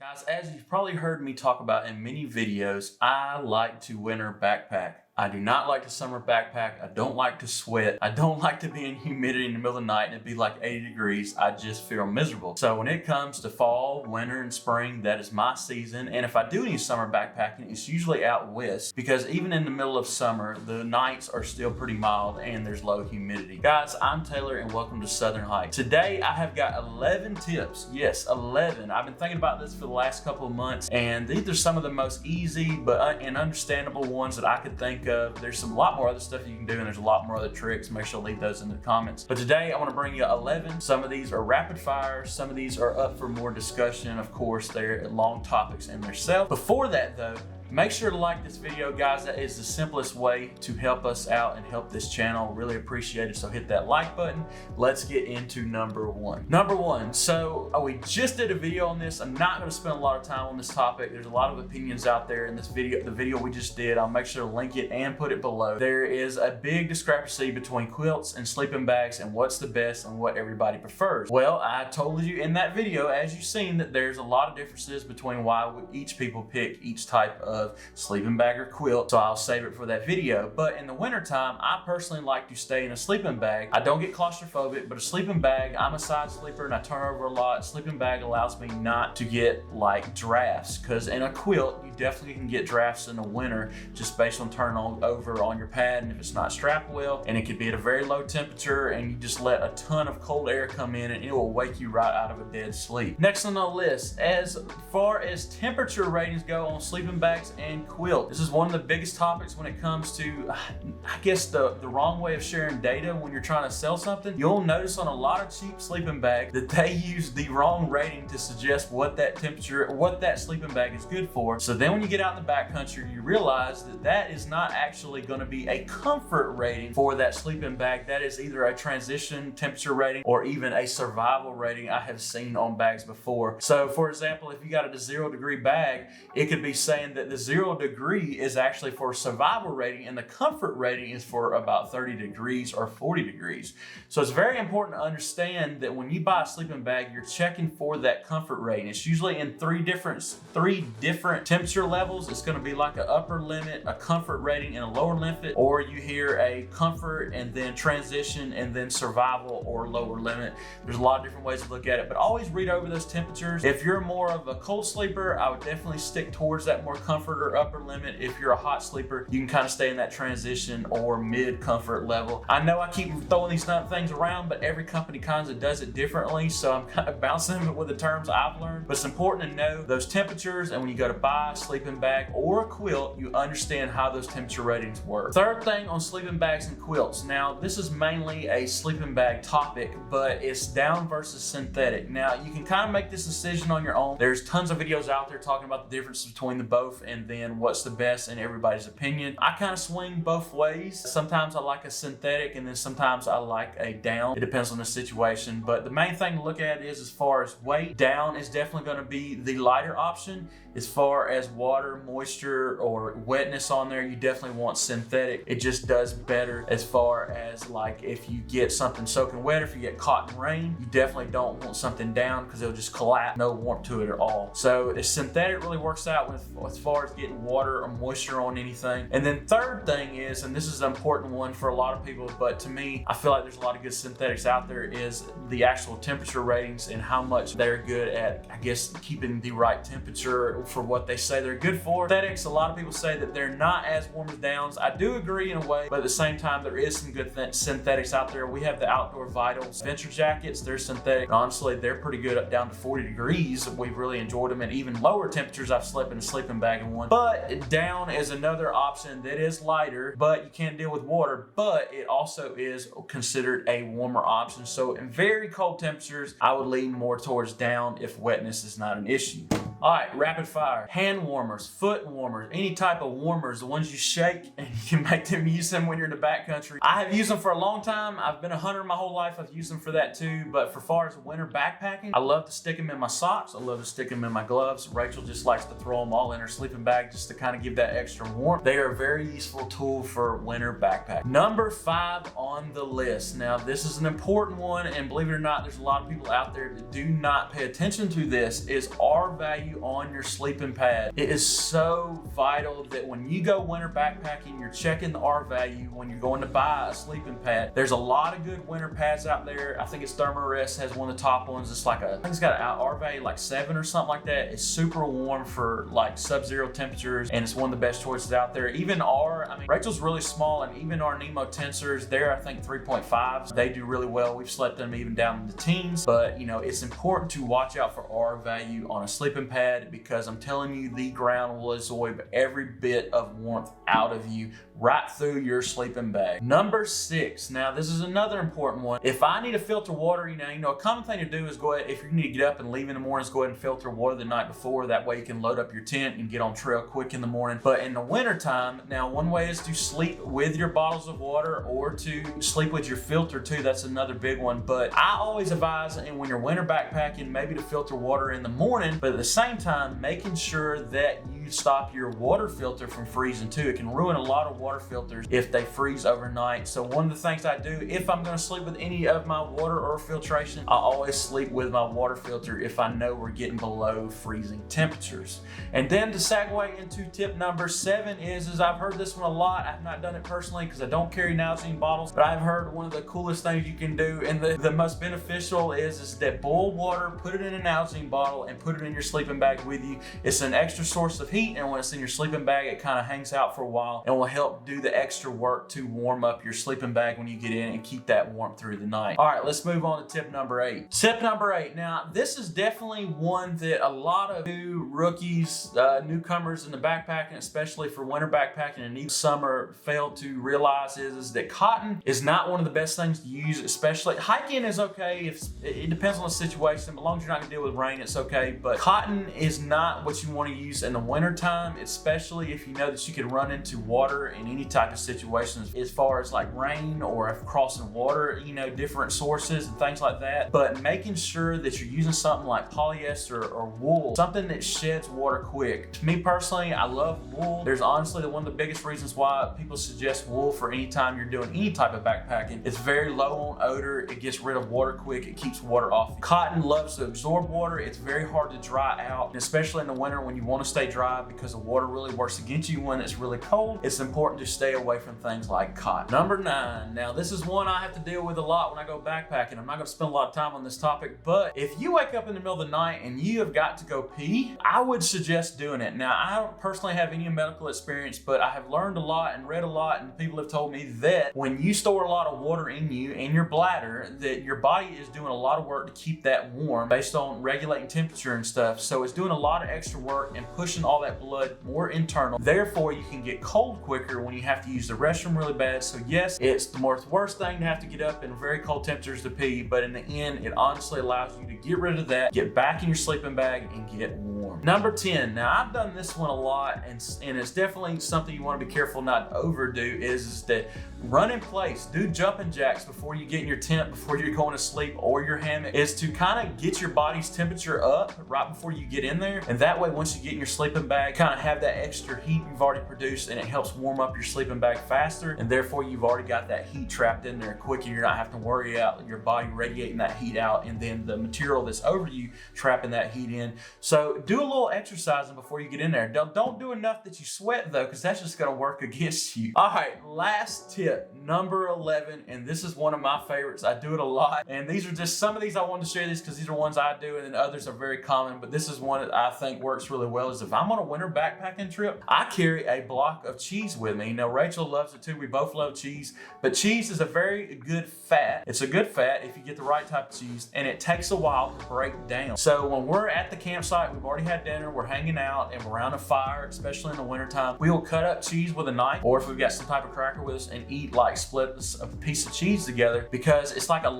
Guys, as you've probably heard me talk about in many videos, I like to winter backpack. I do not like to summer backpack. I don't like to sweat. I don't like to be in humidity in the middle of the night and it'd be like 80 degrees. I just feel miserable. So when it comes to fall, winter, and spring, that is my season. And if I do any summer backpacking, it's usually out west because even in the middle of summer, the nights are still pretty mild and there's low humidity. Guys, I'm Taylor and welcome to Southern Hike. Today, I have got 11 tips. Yes, 11. I've been thinking about this for the last couple of months and these are some of the most easy and understandable ones that I could think of. There's a lot more other stuff you can do and there's a lot more other tricks. Make sure to leave those in the comments. But today I want to bring you 11. Some of these are rapid fire. Some of these are up for more discussion. Of course, they're long topics in themselves. Before that though, make sure to like this video, guys. That is the simplest way to help us out and help this channel. Really appreciate it. So hit that like button. Let's get into number one. So we just did a video on this. I'm not going to spend a lot of time on this topic. There's a lot of opinions out there in this video. The video we just did, I'll make sure to link it and put it below. There is a big discrepancy between quilts and sleeping bags and what's the best and what everybody prefers. Well, I told you in that video, as you've seen, that there's a lot of differences between why each people pick each type of sleeping bag or quilt, so I'll save it for that video. But in the wintertime, I personally like to stay in a sleeping bag. I don't get claustrophobic, but a sleeping bag, I'm a side sleeper and I turn over a lot. Sleeping bag allows me not to get like drafts, because in a quilt, you definitely can get drafts in the winter just based on turning over on your pad and if it's not strapped well, and it could be at a very low temperature and you just let a ton of cold air come in and it will wake you right out of a dead sleep. Next on the list, as far as temperature ratings go on sleeping bags and quilt. This is one of the biggest topics when it comes to, I guess, the wrong way of sharing data when you're trying to sell something. You'll notice on a lot of cheap sleeping bags that they use the wrong rating to suggest what that temperature, what that sleeping bag is good for. So then when you get out in the backcountry, you realize that that is not actually going to be a comfort rating for that sleeping bag. That is either a transition temperature rating or even a survival rating I have seen on bags before. So for example, if you got a 0 degree bag, it could be saying that the 0 degree is actually for survival rating and the comfort rating is for about 30 degrees or 40 degrees. So it's very important to understand that when you buy a sleeping bag, you're checking for that comfort rating. It's usually in three different temperature levels. It's going to be like an upper limit, a comfort rating, and a lower limit, or you hear a comfort and then transition and then survival or lower limit. There's a lot of different ways to look at it, but always read over those temperatures. If you're more of a cold sleeper, I would definitely stick towards that more comfort or upper limit. If you're a hot sleeper, you can kind of stay in that transition or mid comfort level. I know I keep throwing these things around, but every company kind of does it differently, so I'm kind of bouncing them with the terms I've learned. But it's important to know those temperatures, and when you go to buy a sleeping bag or a quilt, you understand how those temperature ratings work. Third thing on sleeping bags and quilts. Now, this is mainly a sleeping bag topic, but it's down versus synthetic. Now, you can kind of make this decision on your own. There's tons of videos out there talking about the difference between the both and then what's the best in everybody's opinion. I kind of swing both ways. Sometimes I like a synthetic and then sometimes I like a down. It depends on the situation, but the main thing to look at is, as far as weight, down is definitely going to be the lighter option. As far as water, moisture, or wetness on there, you definitely want synthetic. It just does better as far as like if you get something soaking wet, or if you get caught in rain, you definitely don't want something down because it'll just collapse, no warmth to it at all. So if synthetic really works out with as far as getting water or moisture on anything. And then third thing is, and this is an important one for a lot of people, but to me, I feel like there's a lot of good synthetics out there, is the actual temperature ratings and how much they're good at, I guess, keeping the right temperature for what they say they're good for. Synthetics, a lot of people say that they're not as warm as downs. I do agree in a way, but at the same time, there is some good synthetics out there. We have the Outdoor Vitals Venture jackets. They're synthetic. Honestly, they're pretty good up down to 40 degrees. We've really enjoyed them, and even lower temperatures, I've slept in a sleeping bag in one. But down is another option that is lighter, but you can't deal with water, but it also is considered a warmer option. So in very cold temperatures, I would lean more towards down if wetness is not an issue. All right, rapid fire. Hand warmers, foot warmers, any type of warmers, the ones you shake and you can use them when you're in the backcountry. I have used them for a long time. I've been a hunter my whole life. I've used them for that too. But for far as winter backpacking, I love to stick them in my socks. I love to stick them in my gloves. Rachel just likes to throw them all in her sleeping bag just to kind of give that extra warmth. They are a very useful tool for winter backpack. Number 5 on the list. Now this is an important one, and believe it or not, there's a lot of people out there that do not pay attention to this, is R value on your sleeping pad. It is so vital that when you go winter backpacking, you're checking the R value when you're going to buy a sleeping pad. There's a lot of good winter pads out there. I think it's Thermarest has one of the top ones. It's like I think it's got an R value like 7 or something like that. It's super warm for like sub-zero temperatures, and it's one of the best choices out there. Even I mean, Rachel's really small, and even our Nemo Tensors, they're I think 3.5s. They do really well. We've slept them even down in the teens, but you know, it's important to watch out for R value on a sleeping pad, because I'm telling you, the ground will absorb every bit of warmth out of you right through your sleeping bag. Number 6. Now this is another important one. If I need to filter water, you know, a common thing to do is go ahead, if you need to get up and leave in the mornings, go ahead and filter water the night before. That way you can load up your tent and get on trail quick in the morning. But in the winter time, now one way is to sleep with your bottles of water, or to sleep with your filter too. That's another big one. But I always advise, and when you're winter backpacking, maybe to filter water in the morning, but at the same time, making sure that you stop your water filter from freezing too. It can ruin a lot of water filters if they freeze overnight. So one of the things I do, if I'm going to sleep with any of my water or filtration, I always sleep with my water filter if I know we're getting below freezing temperatures. And then to segue into tip number 7 is I've heard this one a lot. I've not done it personally because I don't carry Nalgene bottles, but I've heard one of the coolest things you can do, and the most beneficial is that boil water, put it in a Nalgene bottle, and put it in your sleeping bag with you. It's an extra source of heat, and when it's in your sleeping bag, it kind of hangs out for a while and will help do the extra work to warm up your sleeping bag when you get in and keep that warm through the night. All right, let's move on to tip number 8. Tip number 8. Now, this is definitely one that a lot of new rookies, newcomers in the backpacking, especially for winter backpacking and even summer, fail to realize is that cotton is not one of the best things to use, especially hiking is okay. If it depends on the situation, as long as you're not gonna deal with rain, it's okay. But cotton is not what you want to use in the winter time, especially if you know that you can run into water in any type of situations, as far as like rain or if crossing water, you know, different sources and things like that. But making sure that you're using something like polyester or wool, something that sheds water quick. To me personally, I love wool. There's honestly one of the biggest reasons why people suggest wool for any time you're doing any type of backpacking. It's very low on odor. It gets rid of water quick. It keeps water off. Cotton loves to absorb water. It's very hard to dry out, and especially in the winter when you want to stay dry, because the water really works against you when it's really cold. It's important to stay away from things like cotton. Number 9. Now this is one I have to deal with a lot when I go backpacking. I'm not going to spend a lot of time on this topic, but if you wake up in the middle of the night and you have got to go pee, I would suggest doing it. Now I don't personally have any medical experience, but I have learned a lot and read a lot, and people have told me that when you store a lot of water in you, in your bladder, that your body is doing a lot of work to keep that warm based on regulating temperature and stuff. So it's doing a lot of extra work and pushing all that blood more internal. Therefore, you can get cold quicker when you have to use the restroom really bad. So yes, it's the worst thing to have to get up in very cold temperatures to pee, but in the end, it honestly allows you to get rid of that, get back in your sleeping bag, and get warm. Number 10. Now I've done this one a lot, and it's definitely something you want to be careful not to overdo, is that run in place, do jumping jacks before you get in your tent, before you're going to sleep, or your hammock, is to kind of get your body's temperature up right before you get in there. And that way, once you get in your sleeping bag, kind of have that extra heat you've already produced, and it helps warm up your sleeping bag faster. And therefore, you've already got that heat trapped in there quick, and you're not having to worry about your body radiating that heat out, and then the material that's over you trapping that heat in. So do a little exercising before you get in there. Don't do enough that you sweat though, because that's just going to work against you. All right, last tip, number 11, and this is one of my favorites. I do it a lot, and these are just some of these I wanted to share these because these are ones I do, and then others are very common, but this is one that I think works really well. Is if I'm on a winter backpacking trip, I carry a block of cheese with me. You know, Rachel loves it too. We both love cheese, but cheese is a very good fat. It's a good fat if you get the right type of cheese, and it takes a while to break down. So when we're at the campsite, we've already had dinner, we're hanging out, and we're around a fire, especially in the wintertime, we will cut up cheese with a knife, or if we've got some type of cracker with us, and eat, like split a piece of cheese together, because it's like a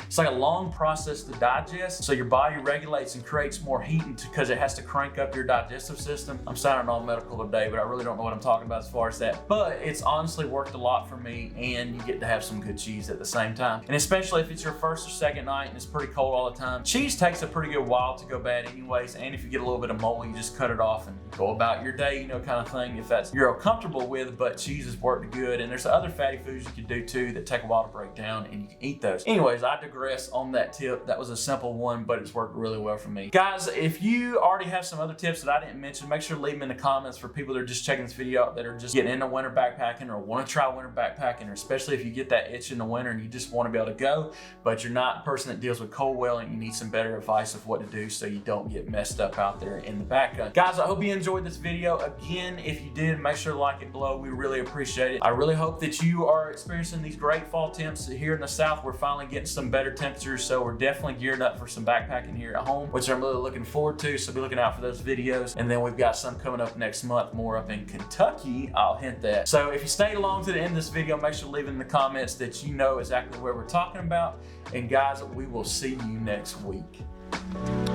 it's like a long process to digest. So your body regulates and creates more heat because it has to crank up your digestive system. I'm sounding all medical today, but I really don't know what I'm talking about as far as that. But it's honestly worked a lot for me, and you get to have some good cheese at the same time. And especially if it's your first or second night and it's pretty cold all the time, cheese takes a pretty good while to go bad anyways. And if you get a little bit of mold, you just cut it off and go about your day, you know, kind of thing, if that's you're comfortable with. But cheese has worked good, and there's other fatty foods you can do too that take a while to break down, and you can eat those. Anyways, I digress on that tip. That was a simple one, but it's worked really well for me. Guys, if you already have some other tips that I didn't mention, make sure to leave them in the comments for people that are just checking this video out, that are just getting into winter backpacking or want to try winter backpacking, or especially if you get that itch in the winter and you just want to be able to go, but you're not a person that deals with cold well and you need some better advice of what to do so you don't get messed up out there in the backcountry. Guys, I hope you enjoyed this video. Again, if you did, make sure to like it below. We really appreciate it. I really hope that you are experiencing these great fall temps. Here in the South, we're finally getting some better temperatures, so we're definitely geared up for some backpacking here at home, which I'm really looking forward to, so be looking out for those videos. And then we've got some coming up next month, more up in Kentucky, I'll hint that. So if you stayed along to the end of this video, make sure to leave in the comments that you know exactly where we're talking about. And guys, we will see you next week.